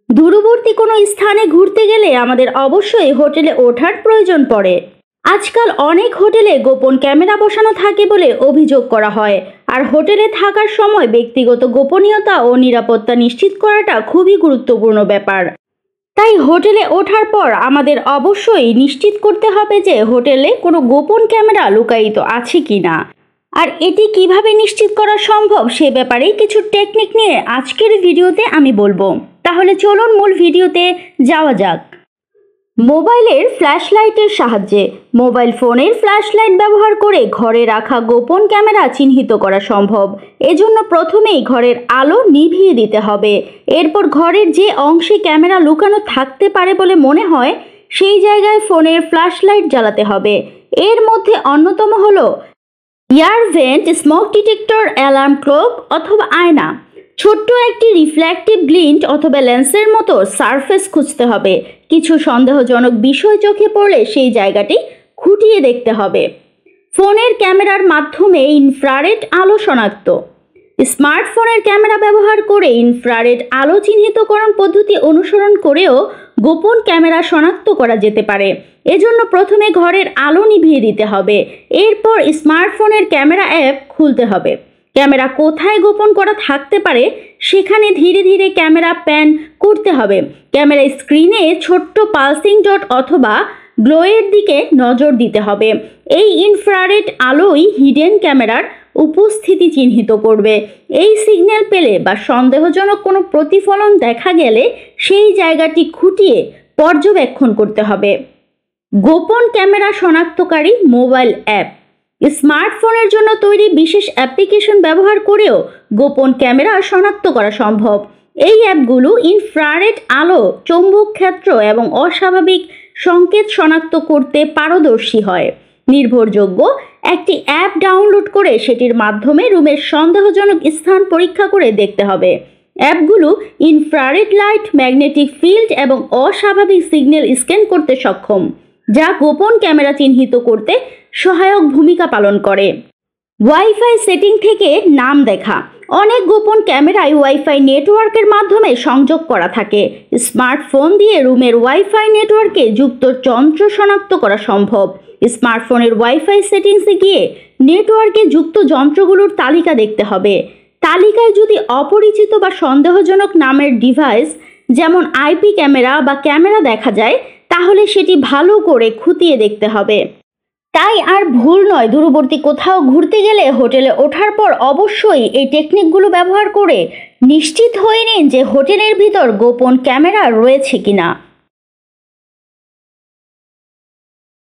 দূরবর্তী কোনো স্থানে ঘুরতে গেলে আমাদের অবশ্যই হোটেলে ওঠার প্রয়োজন পড়ে। আজকাল অনেক হোটেলে গোপন ক্যামেরা বসানো থাকে বলে অভিযোগ করা হয়। আর হোটেলে থাকার সময় ব্যক্তিগত গোপনীয়তা ও নিরাপত্তা নিশ্চিত করাটা খুবই গুরুত্বপূর্ণ ব্যাপার। তাই হোটেলে ওঠার পর আমাদের অবশ্যই নিশ্চিত করতে হবে যে হোটেলে কোনো গোপন ক্যামেরা লুকায়িত আছে কিনা। আর এটি কিভাবে নিশ্চিত করা সম্ভব সে ব্যাপারেই কিছু টেকনিক নিয়ে আজকের ভিডিওতে আমি বলবো। তাহলে চলুন মূল ভিডিওতে যাওয়া যাক। মোবাইলের ফ্ল্যাশ লাইটের সাহায্যে মোবাইল ফোনের ফ্ল্যাশ লাইট ব্যবহার করে ঘরে রাখা গোপন ক্যামেরা চিহ্নিত করা সম্ভব। এজন্য প্রথমেই ঘরের আলো নিভিয়ে দিতে হবে। এরপর ঘরের যে অংশে ক্যামেরা লুকানো থাকতে পারে বলে মনে হয় সেই জায়গায় ফোনের ফ্ল্যাশ লাইট জ্বালাতে হবে। এর মধ্যে অন্যতম হলো air vent, smoke detector, alarm clock অথবা আয়না। ছোট্ট একটি রিফ্লেক্টিভ গ্লিন্ট অথবা লেন্সের মতো সারফেস খুঁজতে হবে। কিছু সন্দেহজনক বিষয় চোখে পড়লে সেই জায়গাটি খুঁটিয়ে দেখতে হবে। ফোনের ক্যামেরার মাধ্যমে ইনফ্রারেড আলো শনাক্ত। স্মার্টফোনের ক্যামেরা ব্যবহার করে ইনফ্রারেড আলো চিহ্নিতকরণ পদ্ধতি অনুসরণ করেও গোপন ক্যামেরা শনাক্ত করা যেতে পারে। এজন্য প্রথমে ঘরের আলো নিভিয়ে দিতে হবে। এরপর স্মার্টফোনের ক্যামেরা অ্যাপ খুলতে হবে। ক্যামেরা কোথায় গোপন করা থাকতে পারে সেখানে ধীরে ধীরে ক্যামেরা প্যান করতে হবে। ক্যামেরা স্ক্রিনে ছোট্ট পালসিং ডট অথবা গ্লোয়ের দিকে নজর দিতে হবে। এই ইনফ্রারেড আলোই হিডেন ক্যামেরার উপস্থিতি চিহ্নিত করবে। এই সিগন্যাল পেলে বা সন্দেহজনক কোনো প্রতিফলন দেখা গেলে সেই জায়গাটি খুঁটিয়ে পর্যবেক্ষণ করতে হবে। গোপন ক্যামেরা শনাক্তকারী মোবাইল অ্যাপ। স্মার্টফোনের জন্য তৈরি বিশেষ অ্যাপ্লিকেশন ব্যবহার করেও গোপন ক্যামেরা শনাক্ত করা সম্ভব। এই অ্যাপগুলো ইনফ্রারেড আলো, চৌম্বক ক্ষেত্র এবং অস্বাভাবিক সংকেত শনাক্ত করতে পারদর্শী হয়। নির্ভরযোগ্য একটি অ্যাপ ডাউনলোড করে সেটির মাধ্যমে রুমের সন্দেহজনক স্থান পরীক্ষা করে দেখতে হবে। অ্যাপগুলো ইনফ্রারেড লাইট, ম্যাগনেটিক ফিল্ড এবং অস্বাভাবিক সিগন্যাল স্ক্যান করতে সক্ষম, যা গোপন ক্যামেরা চিহ্নিত করতে সহায়ক ভূমিকা পালন করে। ওয়াইফাই সেটিং থেকে নাম দেখা। অনেক গোপন ক্যামেরায় ওয়াইফাই নেটওয়ার্কের মাধ্যমে সংযোগ করা থাকে। স্মার্টফোন দিয়ে রুমের ওয়াইফাই নেটওয়ার্কে যুক্ত যন্ত্র শনাক্ত করা সম্ভব। স্মার্টফোনের ওয়াইফাই সেটিংসে গিয়ে নেটওয়ার্কে যুক্ত যন্ত্রগুলোর তালিকা দেখতে হবে। তালিকায় যদি অপরিচিত বা সন্দেহজনক নামের ডিভাইস যেমন আইপি ক্যামেরা বা ক্যামেরা দেখা যায় তাহলে সেটি ভালো করে খুঁটিয়ে দেখতে হবে। তাই আর ভুল নয়, দূরবর্তী কোথাও ঘুরতে গেলে হোটেলে ওঠার পর অবশ্যই এই টেকনিকগুলো ব্যবহার করে নিশ্চিত হয়ে নিন যে হোটেলের ভিতর গোপন ক্যামেরা রয়েছে কিনা।